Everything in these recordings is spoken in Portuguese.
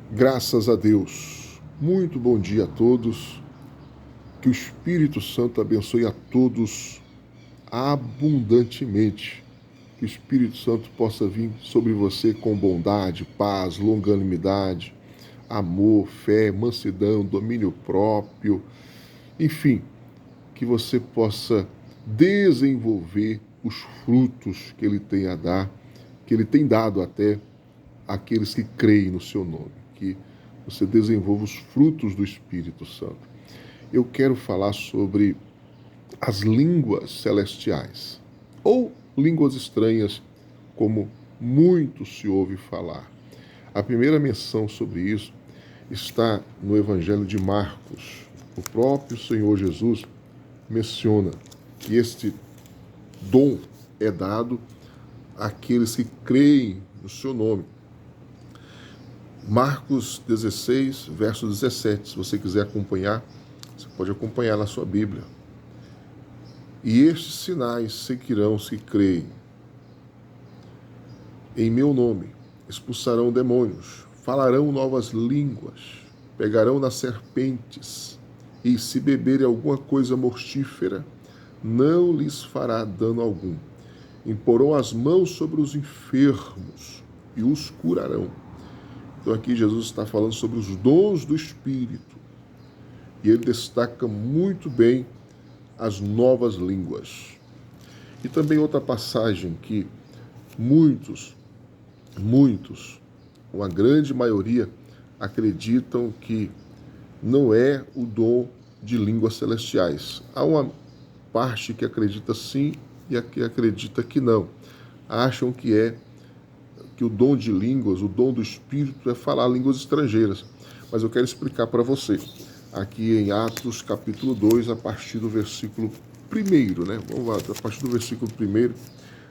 Graças a Deus. Muito bom dia a todos. Que o Espírito Santo abençoe a todos abundantemente. Que o Espírito Santo possa vir sobre você com bondade, paz, longanimidade, amor, fé, mansidão, domínio próprio. Enfim, que você possa desenvolver os frutos que ele tem a dar, que ele tem dado até àqueles que creem no seu nome. Que você desenvolva os frutos do Espírito Santo. Eu quero falar sobre as línguas celestiais, ou línguas estranhas, como muito se ouve falar. A primeira menção sobre isso está no Evangelho de Marcos. O próprio Senhor Jesus menciona que este dom é dado àqueles que creem no seu nome. Marcos 16, verso 17. Se você quiser acompanhar, você pode acompanhar na sua Bíblia. E estes sinais seguirão os que creem. Em meu nome expulsarão demônios, falarão novas línguas, pegarão nas serpentes, e se beberem alguma coisa mortífera, não lhes fará dano algum. Imporão as mãos sobre os enfermos e os curarão. Então aqui Jesus está falando sobre os dons do Espírito. E ele destaca muito bem as novas línguas. E também outra passagem que muitos, uma grande maioria, acreditam que não é o dom de línguas celestiais. Há uma parte que acredita sim e a que acredita que não. Acham que o dom de línguas, o dom do Espírito é falar línguas estrangeiras. Mas eu quero explicar para você, aqui em Atos capítulo 2, a partir do versículo 1, né? Vamos lá, a partir do versículo 1,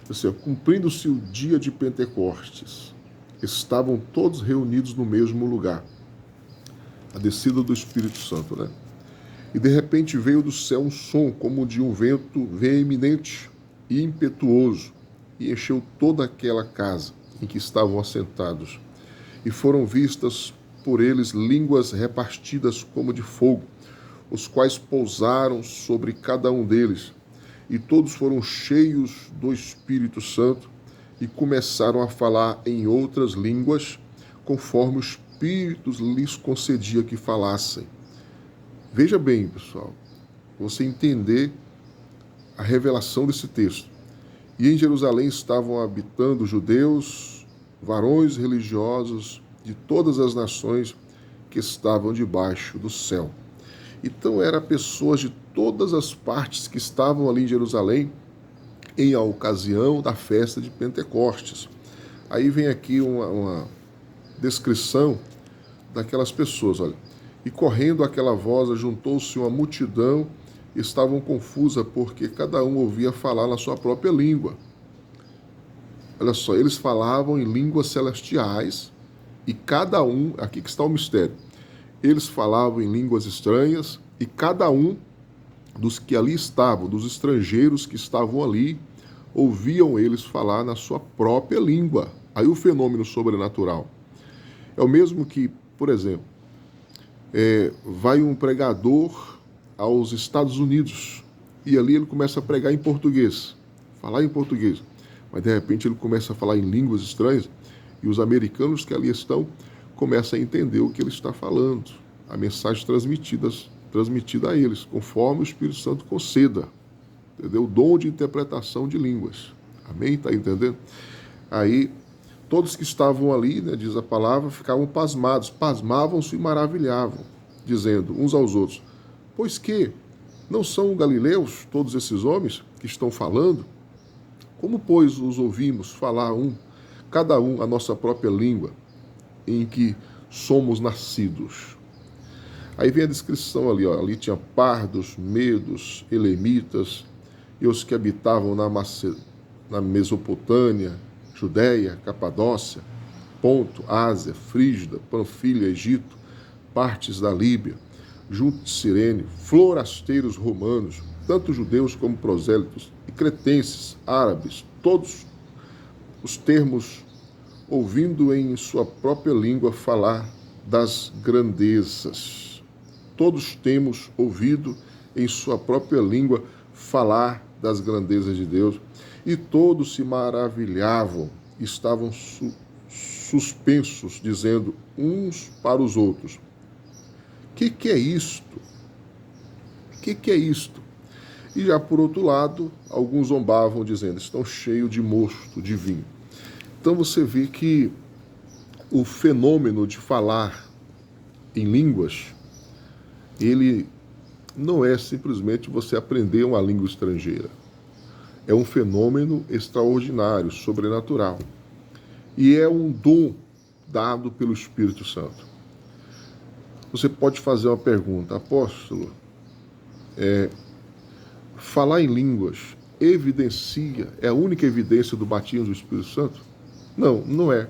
assim, cumprindo-se o dia de Pentecostes, estavam todos reunidos no mesmo lugar, a descida do Espírito Santo, né? E de repente veio do céu um som como de um vento veemente e impetuoso, e encheu toda aquela casa em que estavam assentados, e foram vistas por eles línguas repartidas como de fogo, os quais pousaram sobre cada um deles, e todos foram cheios do Espírito Santo e começaram a falar em outras línguas, conforme o Espírito lhes concedia que falassem. Veja bem, pessoal, você entender a revelação desse texto. E em Jerusalém estavam habitando judeus, varões religiosos de todas as nações que estavam debaixo do céu. Então eram pessoas de todas as partes que estavam ali em Jerusalém em a ocasião da festa de Pentecostes. Aí vem aqui uma descrição daquelas pessoas, olha. E correndo aquela voz, juntou-se uma multidão, estavam confusa porque cada um ouvia falar na sua própria língua. Olha só, eles falavam em línguas celestiais e cada um, aqui que está o mistério, eles falavam em línguas estranhas e cada um dos que ali estavam, dos estrangeiros que estavam ali, ouviam eles falar na sua própria língua. Aí o fenômeno sobrenatural. É o mesmo que, por exemplo, vai um pregador aos Estados Unidos e ali ele começa a pregar em português, falar em português, mas de repente ele começa a falar em línguas estranhas e os americanos que ali estão começam a entender o que ele está falando, a mensagem transmitida a eles, conforme o Espírito Santo conceda, entendeu? O dom de interpretação de línguas. Amém? Está entendendo? Aí todos que estavam ali, né, diz a palavra, ficavam pasmados, pasmavam-se e maravilhavam, dizendo uns aos outros: pois que não são galileus todos esses homens que estão falando? Como, pois, os ouvimos falar cada um a nossa própria língua, em que somos nascidos? Aí vem a descrição ali, ó. Ali tinha pardos, medos, elemitas, e os que habitavam na Mesopotâmia, Judéia, Capadócia, Ponto, Ásia, Frígida, Panfilha, Egito, partes da Líbia, junto de Cirene, forasteiros romanos, tanto judeus como prosélitos, e cretenses, árabes, todos os termos, ouvindo em sua própria língua falar das grandezas. Todos temos ouvido em sua própria língua falar das grandezas de Deus, e todos se maravilhavam, estavam suspensos, dizendo uns para os outros: que é isto? Que é isto? E já por outro lado, alguns zombavam, dizendo: estão cheios de mosto, de vinho. Então você vê que o fenômeno de falar em línguas, ele não é simplesmente você aprender uma língua estrangeira. É um fenômeno extraordinário, sobrenatural. E é um dom dado pelo Espírito Santo. Você pode fazer uma pergunta: apóstolo, falar em línguas evidencia, é a única evidência do batismo do Espírito Santo? Não, não é.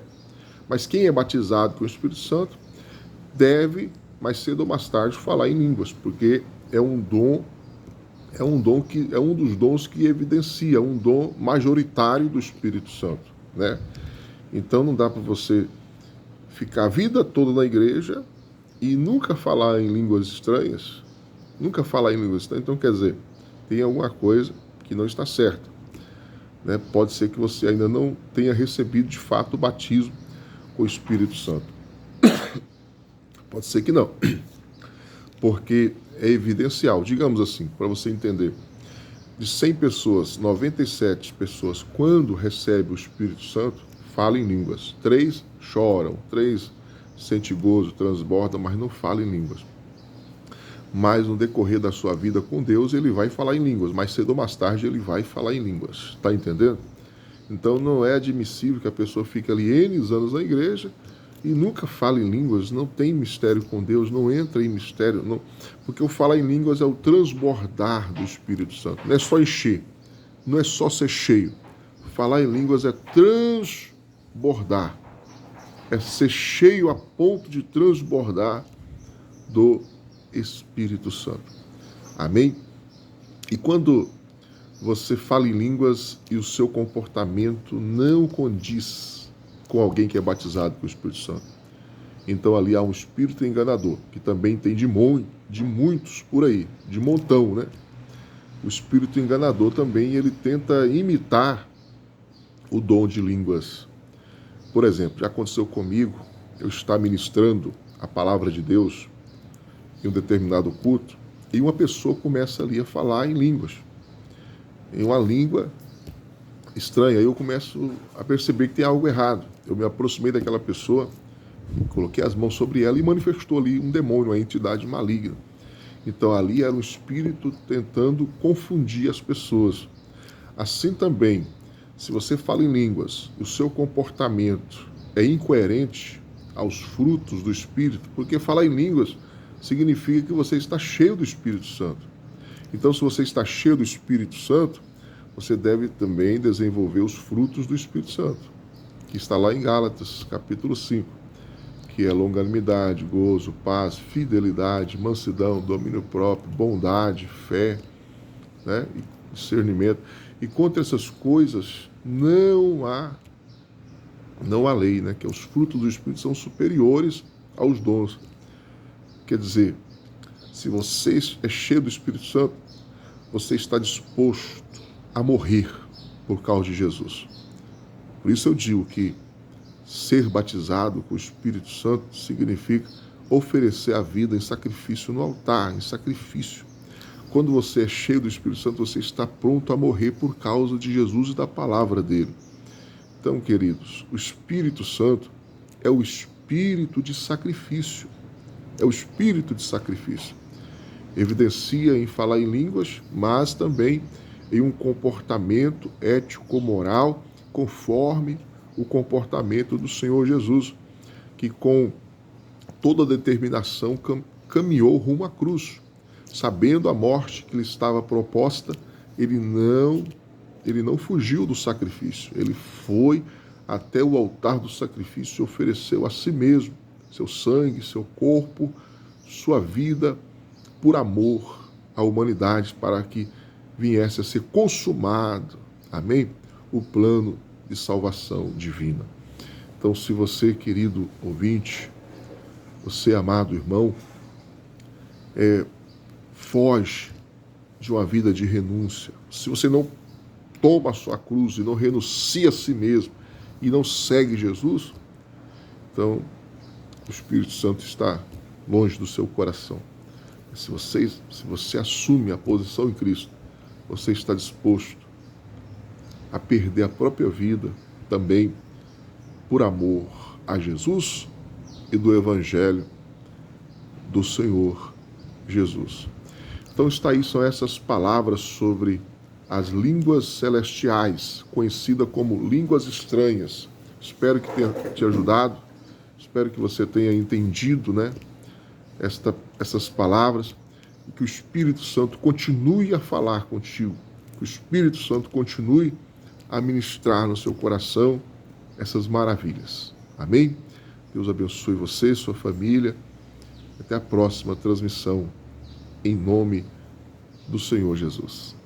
Mas quem é batizado com o Espírito Santo deve, mais cedo ou mais tarde, falar em línguas, porque é um dom que é um dos dons que evidencia, um dom majoritário do Espírito Santo, né? Então não dá para você ficar a vida toda na igreja e nunca falar em línguas estranhas, Então, quer dizer, tem alguma coisa que não está certa, né? Pode ser que você ainda não tenha recebido de fato o batismo com o Espírito Santo. Pode ser que não, porque é evidencial. Digamos assim, para você entender, de 100 pessoas, 97 pessoas, quando recebem o Espírito Santo, falam em línguas. 3 choram, 3 sentem gozo, transbordam, mas não falam em línguas. Mas no decorrer da sua vida com Deus, ele vai falar em línguas. Mais cedo ou mais tarde, ele vai falar em línguas. Está entendendo? Então não é admissível que a pessoa fique ali N anos na igreja e nunca fala em línguas, não tem mistério com Deus, não entra em mistério, não, porque o falar em línguas é o transbordar do Espírito Santo, não é só encher, não é só ser cheio. Falar em línguas é transbordar, é ser cheio a ponto de transbordar do Espírito Santo. Amém? E quando você fala em línguas e o seu comportamento não condiz com alguém que é batizado com o Espírito Santo, então ali há um espírito enganador, que também tem de muitos por aí, de montão, né? O espírito enganador também, ele tenta imitar o dom de línguas. Por exemplo, já aconteceu comigo, eu estar ministrando a palavra de Deus em um determinado culto, e uma pessoa começa ali a falar em línguas, em uma língua estranha. Aí eu começo a perceber que tem algo errado. Eu me aproximei daquela pessoa, coloquei as mãos sobre ela e manifestou ali um demônio, uma entidade maligna. Então ali era um espírito tentando confundir as pessoas. Assim também, se você fala em línguas e o seu comportamento é incoerente aos frutos do Espírito, porque falar em línguas significa que você está cheio do Espírito Santo. Então, se você está cheio do Espírito Santo, você deve também desenvolver os frutos do Espírito Santo, que está lá em Gálatas, capítulo 5, que é longanimidade, gozo, paz, fidelidade, mansidão, domínio próprio, bondade, fé, né, e discernimento. E contra essas coisas não há lei, né, que os frutos do Espírito são superiores aos dons. Quer dizer, se você é cheio do Espírito Santo, você está disposto a morrer por causa de Jesus. Por isso eu digo que ser batizado com o Espírito Santo significa oferecer a vida em sacrifício no altar, em sacrifício. Quando você é cheio do Espírito Santo, você está pronto a morrer por causa de Jesus e da palavra dele. Então, queridos, o Espírito Santo é o espírito de sacrifício. É o espírito de sacrifício. Evidencia em falar em línguas, mas também em um comportamento ético-moral conforme o comportamento do Senhor Jesus, que com toda determinação caminhou rumo à cruz. Sabendo a morte que lhe estava proposta, ele não fugiu do sacrifício. Ele foi até o altar do sacrifício e ofereceu a si mesmo, seu sangue, seu corpo, sua vida, por amor à humanidade, para que viesse a ser consumado, amém? O plano de salvação divina. Então, se você, querido ouvinte, você, amado irmão, foge de uma vida de renúncia, se você não toma a sua cruz e não renuncia a si mesmo e não segue Jesus, então o Espírito Santo está longe do seu coração. Se você assume a posição em Cristo, você está disposto a perder a própria vida também por amor a Jesus e do Evangelho do Senhor Jesus. Então está aí, são essas palavras sobre as línguas celestiais, conhecida como línguas estranhas. Espero que tenha te ajudado, espero que você tenha entendido, né, essas palavras, e que o Espírito Santo continue a falar contigo, que o Espírito Santo continue a ministrar no seu coração essas maravilhas. Amém? Deus abençoe você, sua família. Até a próxima transmissão, em nome do Senhor Jesus.